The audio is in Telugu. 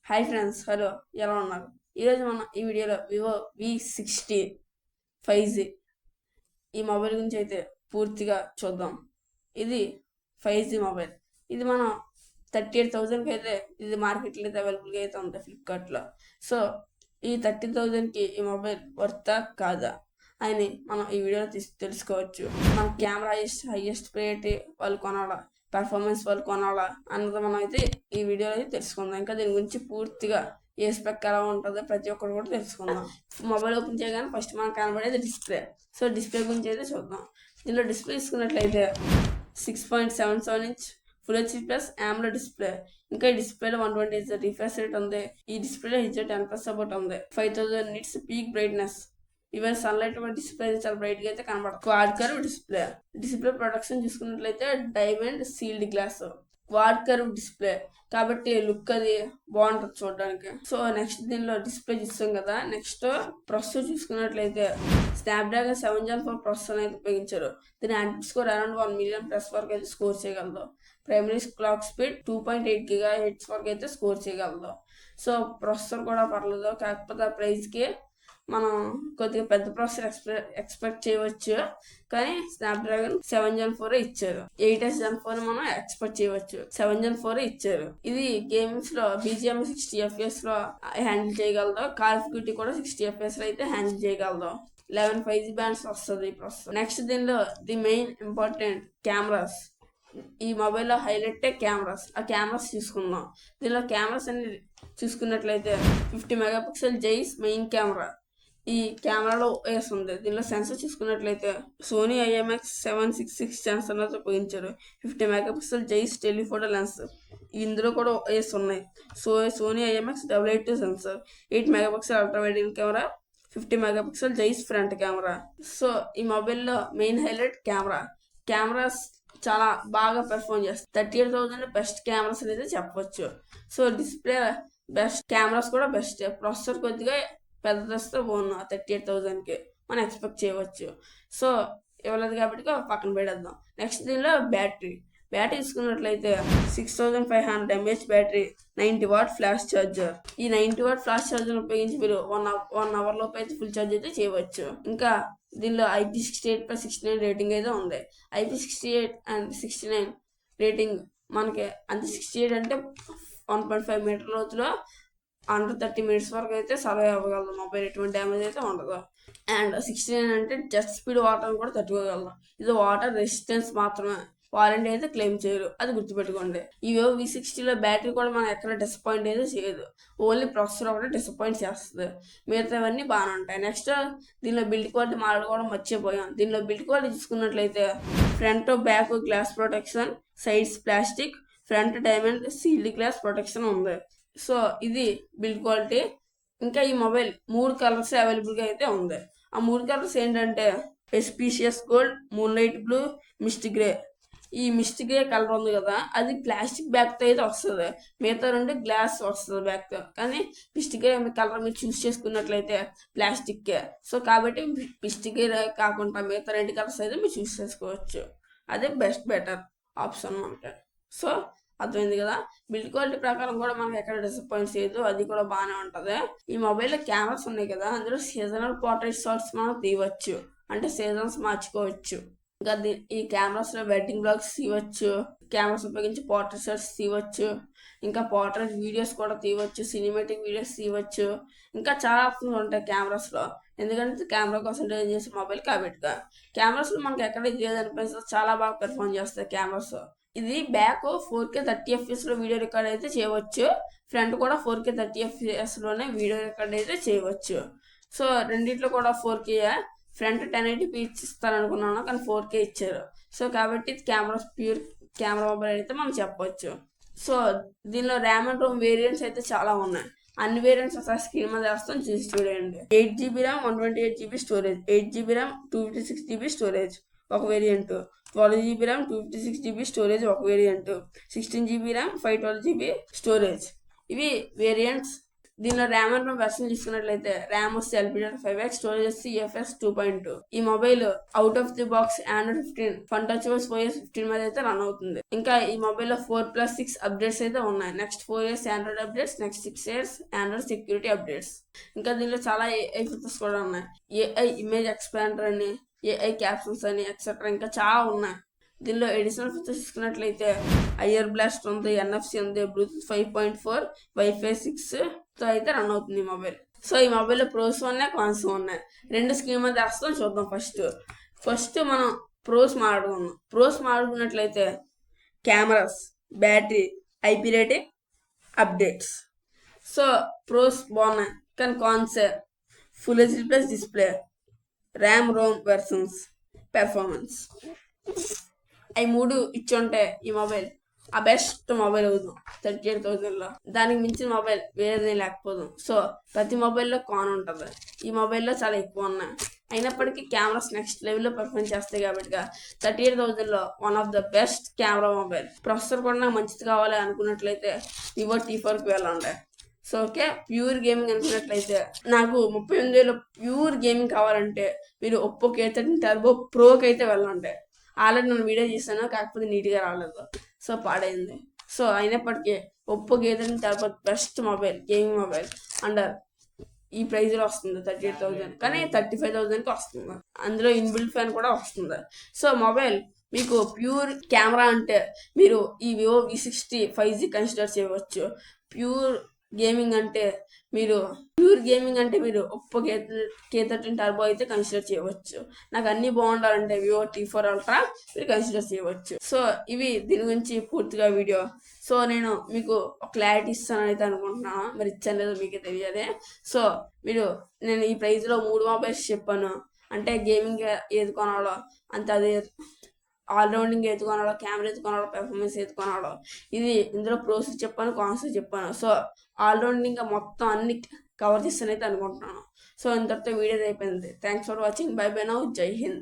హాయ్ ఫ్రెండ్స్, హలో, ఎలా ఉన్నారు? ఈరోజు మనం ఈ వీడియోలో వివో V60 5G ఈ మొబైల్ గురించి అయితే పూర్తిగా చూద్దాం. ఇది 5G మొబైల్. ఇది మనం 38,000కి అయితే ఇది మార్కెట్లో అయితే అవైలబుల్గా అయితే ఉంది ఫ్లిప్కార్ట్లో. సో ఈ 30,000కి ఈ మొబైల్ వర్తా కాదా అని మనం ఈ వీడియోలో తెలుసుకోవచ్చు. మన కెమెరా హైయెస్ట్ ప్రయారిటీ వాళ్ళు కొనాలా, పెర్ఫార్మెన్స్ వాళ్ళు కొనాలా అన్నది మనం అయితే ఈ వీడియోలో అయితే తెలుసుకుందాం. ఇంకా దీని గురించి పూర్తిగా ఏ స్పెక్ ఎలా ఉంటుందో ప్రతి ఒక్కరు కూడా తెలుసుకుందాం. మొబైల్ ఓపెన్ చేయగానే ఫస్ట్ మనకు కనబడేది డిస్ప్లే. సో డిస్ప్లే గురించి అయితే చూద్దాం. దీనిలో డిస్ప్లే తీసుకున్నట్లయితే 6.77 inch full HD plus AMOLED display. ఇంకా ఈ డిస్ప్లేలో 120 రిఫ్రెష్ రేట్ ఉంది. ఈ డిస్ప్లేలో HDR10+ సపోర్ట్ ఉంది. 5000 nits peak brightness. Even sunlight display చాలా బ్రైట్ గా అయితే కనబడుతుంది. క్వాడ్ కర్వ్ డిస్ప్లే ప్రొడక్షన్ చూసుకున్నట్లయితే diamond sealed glass. Quad curve display కాబట్టి లుక్ అది బాగుంటుంది చూడడానికి. సో నెక్స్ట్ దీనిలో డిస్ప్లే చూస్తాం కదా. నెక్స్ట్ ప్రాసెసర్ చూసుకున్నట్లయితే స్నాప్డ్రాగన్ 7 Gen 4 ప్రాసెసర్ అయితే ఉపయోగించారు. దీని యాంటీ స్కోర్ అరౌండ్ 1 million+ వరకు అయితే స్కోర్ చేయగలదు. ప్రైమరీ క్లాక్ స్పీడ్ 2.8 GHz వరకు అయితే స్కోర్ చేయగలదు. సో ప్రాసెసర్ కూడా పర్లేదు, కాకపోతే ఆ ప్రైస్కి మనం కొద్దిగా పెద్ద ప్రాసెసర్ ఎక్స్పెక్ట్ చేయవచ్చు. కానీ స్నాప్డ్రాగన్ 7 Gen 4 ఇచ్చారు. 8s Gen 4 మనం ఎక్స్పెక్ట్ చేయవచ్చు. 7 Gen 4 ఇచ్చారు. ఇది గేమ్స్ లో BGM 60 FPS లో హ్యాండిల్ చేయగలదు. కాల్ ఆఫ్ డ్యూటీ కూడా 60 FPS లో అయితే హ్యాండిల్ చేయగలదు. 11 5G బ్యాండ్స్ వస్తుంది ప్రాసెసర్. నెక్స్ట్ దీనిలో ది మెయిన్ ఇంపార్టెంట్ కెమెరాస్. ఈ మొబైల్లో హైలైట్ కెమెరాస్. ఆ కెమెరాస్ చూసుకుందాం. దీనిలో కెమెరాస్ అన్ని చూసుకున్నట్లయితే 50 మెగాపిక్సెల్ జైస్ మెయిన్ కెమెరా. ఈ కెమెరాలో OS ఉంది. దీనిలో సెన్సర్ చూసుకున్నట్లయితే సోనీ IMX766 సెన్సర్ అయితే ఉపయోగించారు. 50 మెగాపిక్సెల్ జైస్ టెలిఫోటో లెన్స్. ఇందులో కూడా OS ఉన్నాయి. Sony IMX882 sensor, 8 megapixel ultra wide camera, 50 megapixel Zeiss front camera. So ఈ మొబైల్లో మెయిన్ హైలైట్ కెమెరాస్ చాలా బాగా పెర్ఫార్మ్ చేస్తాయి. 38,000 బెస్ట్ కెమెరాస్ అనేది చెప్పవచ్చు. సో డిస్ప్లే బెస్ట్, కెమెరాస్ కూడా బెస్ట్. ప్రాసెసర్ కొద్దిగా పెద్దదిస్తే బాగున్నా 38,000కి మనం ఎక్స్పెక్ట్ చేయవచ్చు. సో ఇవ్వలేదు కాబట్టి పక్కన పెడేద్దాం. నెక్స్ట్ దీనిలో బ్యాటరీ తీసుకున్నట్లయితే 6500 mAh battery, 90 what flash charger. ఈ 90 వాట్ ఫ్లాష్ ఛార్జర్ ఉపయోగించి మీరు 1 అవర్ లోపు అయితే ఫుల్ ఛార్జ్ అయితే చేయవచ్చు. ఇంకా దీనిలో IP68/69 రేటింగ్ అయితే ఉంది. IP68 and 69 రేటింగ్ మనకి అంతే. 68 అంటే 1.5 మీటర్ లోతులో అండర్ 30 minutes వరకు అయితే సర్వైవ్ అవ్వగలదు మొబైల్, ఎటువంటి డ్యామేజ్ అయితే ఉండదు. అండ్ 69 అంటే జెట్ స్పీడ్ వాటర్ కూడా తట్టుకోగలదు. ఇది వాటర్ రెసిస్టెన్స్ మాత్రమే, వారంటీ అయితే క్లెయిమ్ చేయరు, అది గుర్తుపెట్టుకోండి. ఈ వివో V60లో బ్యాటరీ కూడా మనం ఎక్కడ డిసప్పాయింట్ అయితే చేయదు. ఓన్లీ ప్రాసెసర్ ఒకటి డిసప్పాయింట్ చేస్తుంది, మిగతావన్నీ బాగానే ఉంటాయి. నెక్స్ట్ దీనిలో బిల్డ్ క్వాలిటీ మాట్లాడుకోవడం మర్చిపోయాం. దీనిలో బిల్డ్ క్వాలిటీ చూసుకున్నట్లయితే front back glass protection, sides plastic, front diamond sealed glass protection ఉంది. సో ఇది బిల్డ్ క్వాలిటీ. ఇంకా ఈ మొబైల్ 3 కలర్స్ అవైలబుల్గా అయితే ఉంది. ఆ 3 కలర్స్ ఏంటంటే auspicious gold, moonlight blue, mist grey. ఈ మిస్ట్ గ్రే కలర్ ఉంది కదా, అది ప్లాస్టిక్ బ్యాగ్తో అయితే వస్తుంది. మిగతా 2 గ్లాస్ వస్తుంది బ్యాగ్తో. కానీ మిస్ట్ గ్రే కలర్ మీరు చూస్ చేసుకున్నట్లయితే ప్లాస్టిక్కే. సో కాబట్టి మిస్ట్ గ్రే కాకుండా మిగతా 2 కలర్స్ అయితే మీరు చూస్ చేసుకోవచ్చు. అదే బెటర్ ఆప్షన్ మనకి. సో అర్థమైంది కదా. బిల్డ్ క్వాలిటీ ప్రకారం కూడా మనకి ఎక్కడ డిసప్పాయింట్ చేయదు, అది కూడా బాగానే ఉంటుంది. ఈ మొబైల్లో కెమెరాస్ ఉన్నాయి కదా, అందులో సీజనల్ పోర్ట్రైట్ షాట్స్ మనం తీయవచ్చు, అంటే సీజన్స్ మార్చుకోవచ్చు. ఇంకా ఈ కెమెరాస్లో వెడ్డింగ్ బ్లాగ్స్ తీయవచ్చు, కెమెరాస్ ఉపయోగించి పోర్ట్రైట్ షాట్స్ తీయవచ్చు, ఇంకా పోర్ట్రైట్ వీడియోస్ కూడా తీయవచ్చు, సినిమాటిక్ వీడియోస్ తీయవచ్చు. ఇంకా చాలా ఆప్షన్స్ ఉంటాయి కెమెరాస్లో. ఎందుకంటే కెమెరా కాన్సన్ట్రేట్ చేసే మొబైల్ కాబట్టి కెమెరాస్లో మనకి ఎక్కడ ఇది అనిపిస్తుంది, చాలా బాగా పెర్ఫార్మ్ చేస్తాయి కెమెరాస్. ఇది బ్యాక్ 4K 30 FPS లో వీడియో రికార్డ్ అయితే చేయవచ్చు. ఫ్రంట్ కూడా 4K 30 FPS లోనే వీడియో రికార్డ్ అయితే చేయవచ్చు. సో రెండిట్లో కూడా 4K. ఫ్రంట్ 1080p ఇస్తారనుకున్నాను, కానీ 4K ఇచ్చారు. సో కాబట్టి ప్యూర్ కెమెరా మొబైల్ అయితే మనం చెప్పవచ్చు. సో దీనిలో ర్యామ్ అండ్ రోమ్ వేరియంట్స్ అయితే చాలా ఉన్నాయి. అన్ని వేరియంట్స్ ఒకసారి స్క్రీన్ మీద వేస్తాం, చూసి చూడండి. 8GB RAM, 128GB storage, 8GB RAM, 256GB storage ఒక variant, 12GB RAM, 256GB storage ఒక variant, 16GB RAM, 512GB storage. ఇవి వేరియంట్స్. దీనిలో ర్యామ్ అండ్ వెర్షన్ చూసుకున్నట్లయితే ర్యామ్ వచ్చి LPDDR5X, స్టోరేజ్ వచ్చి UFS 2.2. ఈ mobile out of the box Android 15 fun touch OS 4S15 మీద అయితే రన్ అవుతుంది. ఇంకా ఈ మొబైల్లో 4+6 అప్డేట్స్ అయితే ఉన్నాయి. Next 4 years Android updates, next 6 years Android security updates. ఇంకా దీనిలో చాలా AI ఫీచర్స్ కూడా ఉన్నాయి. AI ఇమేజ్ ఎక్స్పాండర్ అని, AI క్యాప్షన్స్ అని ఎక్సెట్రా ఇంకా చాలా ఉన్నాయి. దీనిలో ఎడిషనల్ ఫీచర్స్ చూసుకున్నట్లయితే ఐఆర్ బ్లాస్ట్ ఉంది, NFC ఉంది, బ్లూటూత్ 5.4, వైఫై 6తో అయితే రన్ అవుతుంది ఈ మొబైల్. సో ఈ మొబైల్లో ప్రోస్ ఉన్నాయి, కాన్స్ ఉన్నాయి. రెండు స్క్రీన్ మీద వేస్తాం, చూద్దాం. ఫస్ట్ మనం ప్రోస్ మాట్లాడుకున్నట్లయితే cameras, battery, IP rating, updates. So pros బాగున్నాయి, కానీ cons full HD+ display, RAM ROM versions, performance. అవి 3 ఇచ్చుంటే ఈ మొబైల్ ఆ బెస్ట్ మొబైల్ అవుతుంది 38,000లో. దానికి మించిన మొబైల్ వేరేది లేకపోదు. సో ప్రతి మొబైల్లో కాన్ ఉంటుంది, ఈ మొబైల్లో చాలా ఎక్కువ ఉన్నాయి. అయినప్పటికీ కెమెరాస్ నెక్స్ట్ లెవెల్లో పర్ఫార్మ్ చేస్తాయి కాబట్టి 38,000లో one of the best camera mobile. Processor కూడా నాకు మంచిది కావాలి అనుకున్నట్లయితే వివో T4కి వెళ్ళండి. సో ఓకే, ప్యూర్ గేమింగ్ అనుకున్నట్లయితే నాకు 38,000లో ప్యూర్ గేమింగ్ కావాలంటే మీరు ఒప్పో K13 టర్బో ప్రోకి అయితే వెళ్ళండి. ఆల్రెడీ నేను వీడియో చేశాను, కాకపోతే నీట్గా రాలేదు, సో పాడైంది. సో అయినప్పటికీ Oppo K13 turbo best mobile, gaming mobile. Under ఈ ప్రైజ్లో వస్తుంది 38,000, కానీ 35,000కి వస్తుంది. అందులో ఇన్బిల్ట్ ఫ్యాన్ కూడా వస్తుంది. సో మొబైల్ మీకు ప్యూర్ కెమెరా అంటే మీరు ఈ వివో V60 5G కన్సిడర్ చేయవచ్చు. ప్యూర్ గేమింగ్ అంటే మీరు ఒప్పో K13 టర్బో అయితే కన్సిడర్ చేయవచ్చు. నాకు అన్ని బాగుండాలంటే వివో T4 అల్ట్రా మీరు కన్సిడర్ చేయవచ్చు. సో ఇవి దీని గురించి పూర్తిగా వీడియో. సో నేను మీకు ఒక క్లారిటీ ఇస్తానని అయితే అనుకుంటున్నాను, మరి ఇచ్చాను లేదో మీకే తెలియాలి. సో నేను ఈ ప్రైజ్లో 3 మొబైల్స్ చెప్పాను. అంటే గేమింగ్ ఏది కొనాలో అంతే, అదే ఆల్రౌండింగ్ ఏది కొనాలో, కెమెరా ఏది కొనాలో, పెర్ఫార్మెన్స్ ఏది కొనాలో, ఇందులో ప్రోస్ చెప్పాను, కాన్స్ చెప్పాను. సో ఆల్రౌండింగ్ మొత్తం అన్ని కవర్ చేస్తానైతే అనుకుంటున్నాను. సో ఇంతటితో వీడియో అయిపోయింది. Thanks for watching. By by now. జై హింద్.